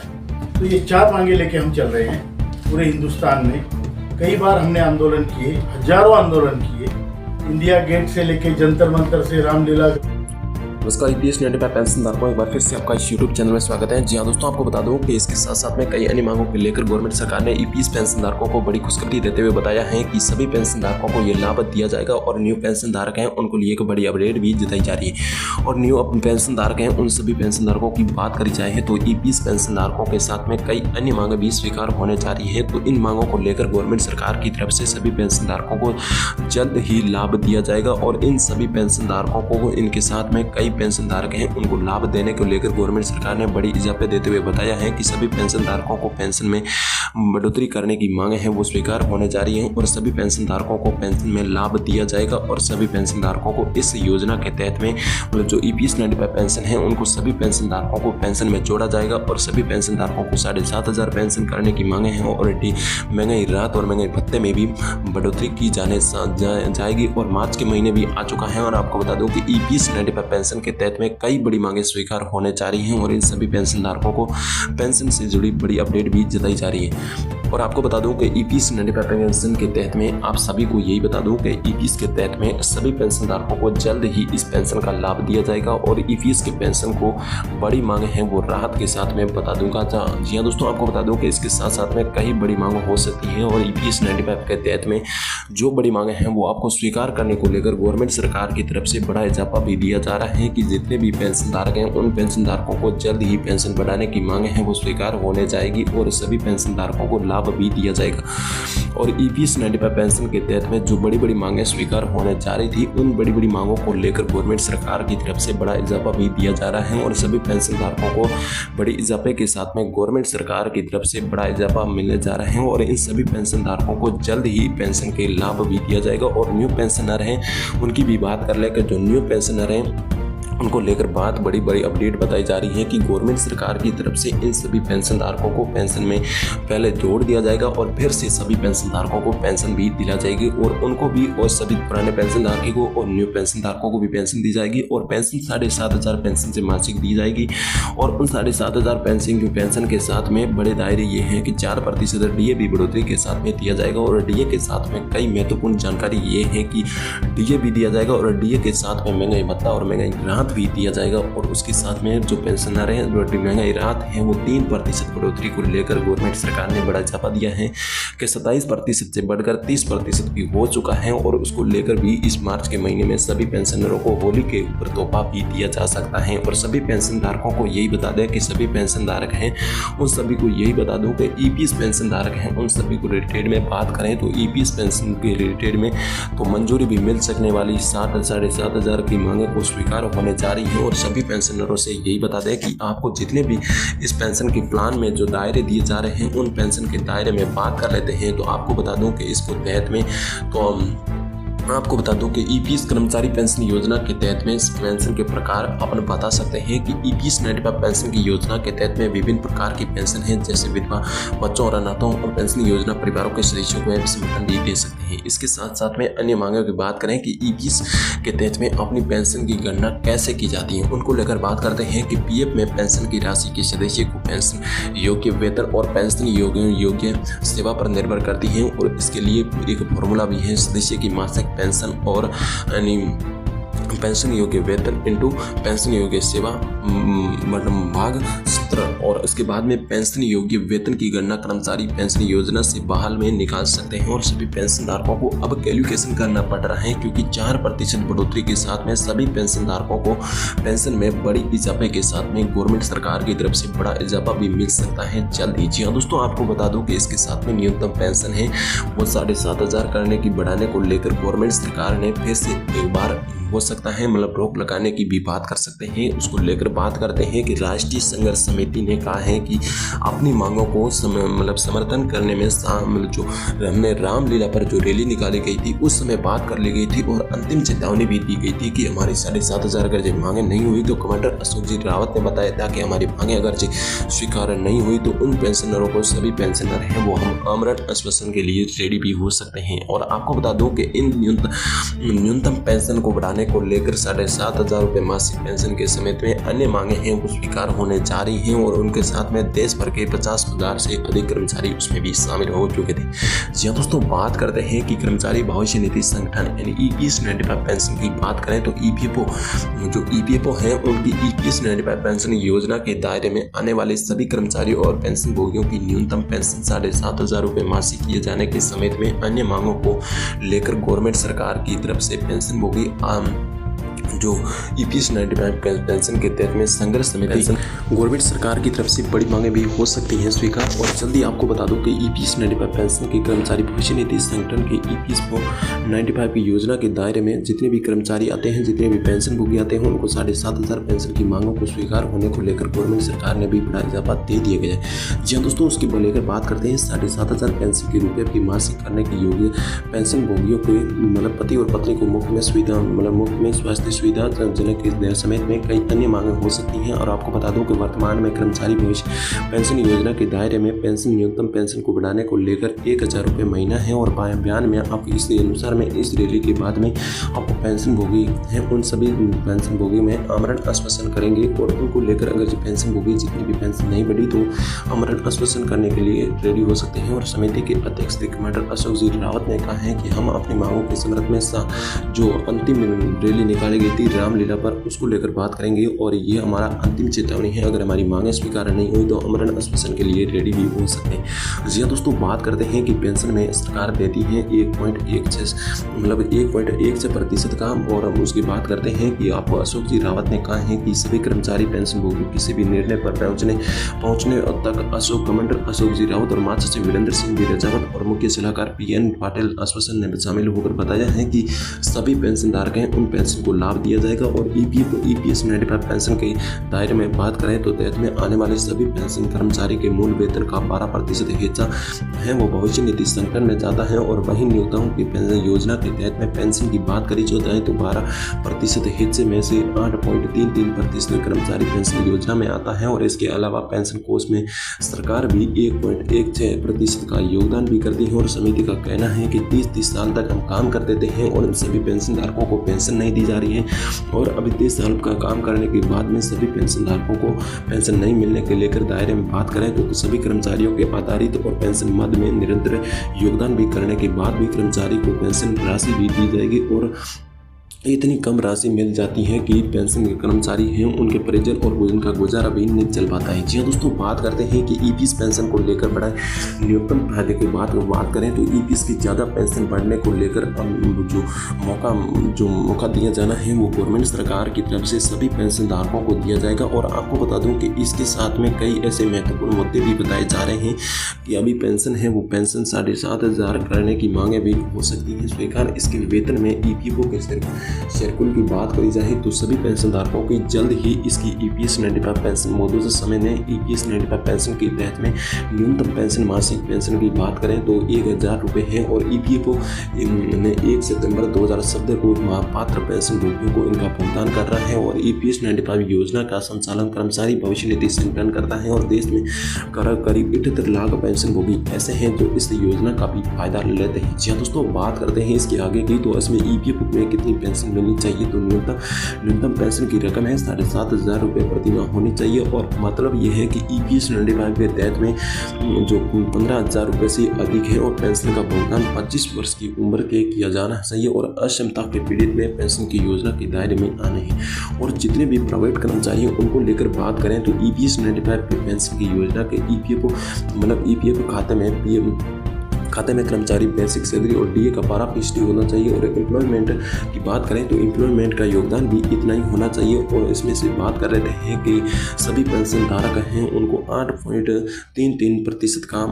है। तो ये 4 मांगे लेके हम चल रहे हैं पूरे हिंदुस्तान में। कई बार हमने आंदोलन किए, हजारों आंदोलन किए, इंडिया गेट से लेके जंतर मंतर से रामलीला। नमस्कार, ईपीएस 95 पेंशन धारकों, एक बार फिर से आपका इस यूट्यूब चैनल में स्वागत है। जी हाँ दोस्तों, आपको बता दूं कि इसके साथ साथ में कई अन्य मांगों को लेकर गवर्नमेंट सरकार ने ईपीएस पेंशन धारकों को बड़ी खुशखबरी देते हुए बताया है कि सभी पेंशन धारकों को ये लाभ दिया जाएगा और न्यू पेंशन धारक हैं उनको लिए एक बड़ी अपडेट भी जताई जा रही है। और न्यू पेंशन धारक हैं उन सभी पेंशन धारकों की बात करी जाए तो ईपीएस पेंशन धारकों के साथ में कई अन्य मांगे भी स्वीकार होने जा रही है। तो इन मांगों को लेकर गवर्नमेंट सरकार की तरफ से सभी पेंशन धारकों को जल्द ही लाभ दिया जाएगा और इन सभी पेंशन धारकों को इनके साथ में कई पेंशन धारक हैं उनको लाभ देने को लेकर गवर्नमेंट सरकार ने बड़ी इजाफे देते हुए बताया है कि सभी पेंशन धारकों को पेंशन में बढ़ोतरी करने की मांग है वो स्वीकार होने जा रही है और सभी पेंशन धारकों को पेंशन में लाभ दिया जाएगा और सभी पेंशन धारकों को इस योजना के तहत में मतलब जो ईपीएस 95 पेंशन है उनको सभी पेंशन धारकों को पेंशन में जोड़ा जाएगा और सभी पेंशन धारकों को 7,500 पेंशन करने की मांगे हैं और महंगाई राहत और महंगाई भत्ते में भी बढ़ोतरी की जाएगी और मार्च के महीने भी आ चुका है। और आपको बता दूं कि ईपीएस 95 पेंशन के तहत में कई बड़ी मांगे स्वीकार होने जा रही हैं और इन सभी पेंशन धारकों को पेंशन से जुड़ी बड़ी अपडेट भी जताई जा रही है। और आपको बता दूं कि ईपीएस 95 पेंशन के तहत में आप सभी को यही बता दूं कि ईपीएस के तहत में सभी पेंशन धारकों को जल्द ही इस पेंशन का लाभ दिया जाएगा और ईपीएस के पेंशन को बड़ी मांगे हैं वो राहत के साथ में बता दूंगा। जी हाँ दोस्तों, आपको बता दूं कि इसके साथ साथ में कई बड़ी मांग हो सकती हैं और ईपीएस 95 के तहत में जो बड़ी मांगे हैं वो आपको स्वीकार करने को लेकर गवर्नमेंट सरकार की तरफ से बड़ा इजाफा भी दिया जा रहा है कि जितने भी पेंशन धारक हैं उन पेंशन धारकों को जल्द ही पेंशन बढ़ाने की मांगे हैं वो स्वीकार होने जाएगी और सभी पेंशन धारकों को लाभ भी दिया जाएगा। और ईपीएस 95 पेंशन के तहत में जो बड़ी बड़ी मांगे स्वीकार होने जा रही थी उन बड़ी बड़ी मांगों को लेकर गवर्नमेंट सरकार की तरफ से बड़ा इजाफा भी दिया जा रहा है और सभी पेंशन धारकों को बड़ी इजाफे के साथ में गवर्नमेंट सरकार की तरफ से बड़ा इजाफा मिलने जा रहा है और इन सभी पेंशन धारकों को जल्द ही पेंशन के लाभ भी दिया जाएगा। और न्यू पेंशनर हैं उनकी भी बात कर लेकर जो न्यू पेंशनर हैं उनको लेकर बात बड़ी बड़ी अपडेट बताई जा रही है कि गवर्नमेंट सरकार की तरफ से इन सभी पेंशन धारकों को पेंशन में पहले जोड़ दिया जाएगा और फिर से सभी पेंशन धारकों को पेंशन भी दिला जाएगी और उनको भी और सभी पुराने पेंशन धारकों को और न्यू पेंशन धारकों को भी पेंशन दी जाएगी और पेंशन 7,500 पेंशन से मासिक दी जाएगी। और उन 7,500 पेंशन के साथ में बड़े दायरे ये हैं कि 4% डीए भी बढ़ोतरी के साथ में दिया जाएगा और डीए के साथ में कई महत्वपूर्ण जानकारी ये है कि डीए भी दिया जाएगा और डीए के साथ में महंगाई भत्ता और महंगाई राहत भी दिया जाएगा और उसके साथ में जो पेंशनर हैं महंगाई राहत है वो 3% बढ़ोतरी को लेकर गवर्नमेंट सरकार ने बड़ा इजाफा दिया है कि 27% से बढ़कर 30% भी हो चुका है और उसको लेकर भी इस मार्च के महीने में सभी पेंशनरों को होली के ऊपर तोहफा भी दिया जा सकता है। और सभी पेंशन धारकों को यही बता दें कि सभी पेंशन धारक हैं उन सभी को यही बता दूं कि ईपीएस पेंशन धारक हैं उन सभी को रिलेटेड में बात करें तो ईपीएस पेंशन के रिलेटेड में तो मंजूरी भी मिल सकने वाली 7,500 की मांगे को स्वीकार होने जा रही है। और सभी पेंशनरों से यही बता दें कि आपको जितने भी इस पेंशन के प्लान में जो दायरे दिए जा रहे हैं उन पेंशन के दायरे में बात कर लेते हैं। तो आपको बता दूं कि इसको तहत में तो आपको बता दूं कि ईपीएस कर्मचारी पेंशन योजना के तहत में इस पेंशन के प्रकार अपन बता सकते हैं कि ईपीएस 95 पेंशन की योजना के तहत में विभिन्न प्रकार की पेंशन है जैसे विधवा, बच्चों और अनाथों और पेंशन योजना परिवारों के सदस्यों को समर्थन भी दे सकते हैं। इसके साथ साथ में अन्य मांगों की बात करें कि ईपीएस के तहत में अपनी पेंशन की गणना कैसे की जाती है उनको लेकर बात करते हैं कि पीएफ में पेंशन की राशि के सदस्य को पेंशन योग्य वेतन और पेंशन योग्य सेवा पर निर्भर करती है और इसके लिए एक फॉर्मूला भी है सदस्य की मासिक पेंशन और पेंशन योग्य वेतन इंटू पेंशन योग्य सेवा भाग 17 और उसके बाद में पेंशन योग्य वेतन की गणना कर्मचारी पेंशन योजना से बहाल में निकाल सकते हैं। और सभी पेंशन धारकों को अब कैलकुलेशन करना पड़ रहा है क्योंकि 4% बढ़ोतरी के साथ में सभी पेंशन धारकों को पेंशन में बड़ी इजाफे के साथ में गवर्नमेंट सरकार की तरफ से बड़ा इजाफा भी मिल सकता है जल्द ही। जी हाँ दोस्तों, आपको बता दूं कि इसके साथ में न्यूनतम पेंशन है वो 7,500 करने की बढ़ाने को लेकर गवर्नमेंट सरकार ने फिर से एक बार हो सकता है मतलब रोक लगाने की भी बात कर सकते हैं। उसको लेकर बात करते हैं कि राष्ट्रीय संघर्ष समिति ने कहा है कि अपनी मांगों को समर्थन करने में जो हमने रामलीला पर जो रैली निकाली गई थी उस समय बात कर ली गई थी और अंतिम चेतावनी भी दी गई थी कि हमारी 7,500 अगर जो मांगे नहीं हुई तो कमांडर अशोक जी रावत ने बताया था कि हमारी मांगे अगर जो स्वीकार नहीं हुई तो उन पेंशनरों को सभी पेंशनर हैं वो हम आमरण आश्वासन के लिए रेडी भी हो सकते हैं। और आपको बता दूं कि इन न्यूनतम पेंशन को बढ़ाने बढ़ाने को लेकर 7,500 रुपये मासिक पेंशन के समेत में अन्य मांगे हैं वो स्वीकार होने जा रही हैं और उनके साथ में देश भर के 50,000 से अधिक कर्मचारी उसमें भी शामिल हो चुके थे। जी हाँ दोस्तों, बात करते हैं कि कर्मचारी भविष्य निधि संगठन यानी EPS 95 पेंशन की बात करें तो EPFO है उनकी EPS 95 पेंशन योजना के दायरे में आने वाले सभी कर्मचारी और पेंशन भोगियों की न्यूनतम पेंशन 7,500 रुपये मासिक किए जाने के समेत में अन्य मांगों को लेकर गवर्नमेंट सरकार की तरफ से पेंशन भोगी जो EPS 95 पेंशन के तहत में संघर्ष समिति गवर्नमेंट सरकार की तरफ से बड़ी मांगे भी हो सकती हैं स्वीकार। और जल्दी आपको बता दूं कि EPS 95 पेंशन के कर्मचारी भविष्य निधि संगठन के EPS 95 की योजना के दायरे में जितने भी कर्मचारी आते हैं, जितने भी पेंशन भोगी आते हैं, उनको 7,500 पेंशन की मांगों को स्वीकार होने को लेकर गवर्नमेंट सरकार ने भी बड़ा इजाफा दे दिया गया है। जी हाँ दोस्तों, उसके लेकर बात करते हैं 7,500 पेंशन के रुपये की मासिक करने के योग्य पेंशन भोगियों के पति और पत्नी को मुफ्त में सुविधा मुफ्त में स्वास्थ्य सुविधाजनक के समेत में कई अन्य मांगे हो सकती हैं। और आपको बता दूं कि वर्तमान में कर्मचारी भविष्य पेंशन योजना के दायरे में पेंशन न्यूनतम पेंशन को बढ़ाने को लेकर 1,000 रुपये महीना है। और बयान में आपको इसके अनुसार में इस रैली के बाद में आपको पेंशन भोगी हैं उन सभी पेंशन भोगी में आमरण आश्वासन करेंगे और उनको लेकर अगर जो पेंशन भोगी जितनी भी पेंशन नहीं बढ़ी तो आमरण आश्वासन करने के लिए रेडी हो सकते हैं। और समिति के अध्यक्ष कमांडर अशोक जी रावत ने कहा है कि हम अपनी मांगों के संदर्भ में जो अंतिम रैली निकाली गई थी रामलीला पर उसको लेकर बात करेंगे और ये हमारा अंतिम चेतावनी है, अगर हमारी मांगें स्वीकार नहीं हुई तो आमरण आश्वासन के लिए रेडी भी हो सकते हैं। जी हाँ दोस्तों, बात करते हैं कि पेंशन में सरकार देती है 1.16% का। और हम उसकी बात करते हैं कि आपको अशोक जी रावत ने कहा है कि सभी कर्मचारी पेंशन भोगी किसी भी निर्णय पर पहुंचने तक कमांडर अशोक जी रावत और माता सचिव वीरेंद्र सिंह भी राजावत और मुख्य सलाहकार PN पाटिल आश्वासन में शामिल होकर बताया है कि सभी पेंशनधारक हैं उन पेंशन को लाभ दिया जाएगा। और EPS 95 पेंशन के दायरे में बात करें तो तहत में आने वाले सभी पेंशन कर्मचारी के मूल वेतन का 12% हिस्सा है वो भविष्य निधि संगठन में जाता है। और वही नियोक्ताओं की पेंशन योजना के तहत में पेंशन की बात करी जाए तो 12% हिस्से में से 8.33% कर्मचारी पेंशन योजना में आता है। और इसके अलावा पेंशन कोष में सरकार भी 1.16% का योगदान भी करती है। और समिति का कहना है कि 30 साल तक हम काम कर देते हैं और इन सभी पेंशन धारकों को पेंशन नहीं दी जा रही है। और अभी 30 साल का काम करने के बाद में सभी पेंशन धारकों को पेंशन नहीं मिलने के लेकर दायरे में बात करें तो सभी कर्मचारियों के आधारित और पेंशन मद में निरंतर योगदान भी करने के बाद भी कर्मचारी को पेंशन राशि भी दी जाएगी। और इतनी कम राशि मिल जाती है कि पेंशन के कर्मचारी हैं उनके परिजन और उनका गुजारा भी नहीं चल पाता है। जी हाँ दोस्तों, बात करते हैं कि EPS पेंशन को लेकर बड़ा न्यूनतम फायदे की बात करें तो EPS की ज़्यादा पेंशन बढ़ने को लेकर जो मौका दिया जाना है वो गवर्नमेंट सरकार की तरफ से सभी पेंशन धारकों को दिया जाएगा। और आपको बता दूं कि इसके साथ में कई ऐसे महत्वपूर्ण मुद्दे भी बताए जा रहे हैं कि अभी पेंशन है वो पेंशन 7,500 करने की मांगे भी हो सकती है स्वीकार। इसके वेतन में EPFO के शेरकुल की बात करी जाए तो सभी पेंशन धारकों की जल्द ही इसकी EPS 95 पेंशन मौजूदा समय में EPS 95 पेंशन के तहत में न्यूनतम पेंशन मासिक पेंशन की बात करें तो 1,000 रुपये है। और EPFO ने 1 सितंबर 2017 को पात्र पेंशन भोगियों को इनका भुगतान कर रहा है। और EPS 95 योजना का संचालन कर्मचारी भविष्य निधि संगठन करता है। और देश में करीब 78 लाख पेंशन भोगी ऐसे हैं जो इस योजना का भी फायदा लेते हैं। जी हाँ दोस्तों, बात करते हैं इसके आगे की तो इसमें EPFO में कितनी पेंशन मिलनी चाहिए तो न्यूनतम पेंशन की रकम है 7,500 रुपये प्रति माह होनी चाहिए। और मतलब ये है कि EPS 95 के तहत में जो 15,000 रुपये से अधिक है और पेंशन का भुगतान 25 वर्ष की उम्र के किया जाना चाहिए। और अक्षमता के पीड़ित में पेंशन की योजना के दायरे में आने हैं। और जितने भी प्राइवेट कर्मचारी हैं उनको लेकर बात करें तो EPS 95 पेंशन की योजना के EPFO खाते में कर्मचारी बेसिक सैलरी और DA का 12% होना चाहिए। और एम्प्लॉयमेंट की बात करें तो एम्प्लॉयमेंट का योगदान भी इतना ही होना चाहिए। और इसमें से बात कर रहे हैं कि सभी पेंशन धारक हैं उनको 8.33% का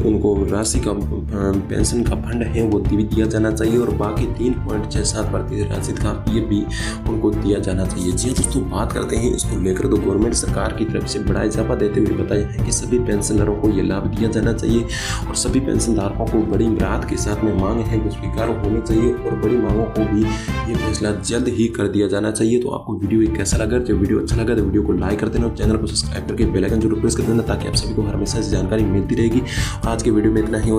उनको राशि का पेंशन का फंड है वो दिया जाना चाहिए। और बाकी 3.67% राशि का ये भी उनको दिया जाना चाहिए। जी दोस्तों, बात करते हैं इसको लेकर तो गवर्नमेंट सरकार की तरफ से बड़ा इजाफा देते हुए बताया है कि सभी पेंशनरों को ये लाभ दिया जाना चाहिए। और सभी पेंशन धारकों बड़ी राहत के साथ में मांग है वो स्वीकार होनी चाहिए। और बड़ी मांगों को भी ये फैसला जल्द ही कर दिया जाना चाहिए। तो आपको वीडियो कैसा लगा? जब वीडियो अच्छा लगा तो वीडियो को लाइक कर देना और चैनल को सब्सक्राइब करके बेल आइकन जरूर प्रेस कर देना ताकि आप सभी को हर हमेशा जानकारी मिलती रहेगी। आज के वीडियो में इतना ही।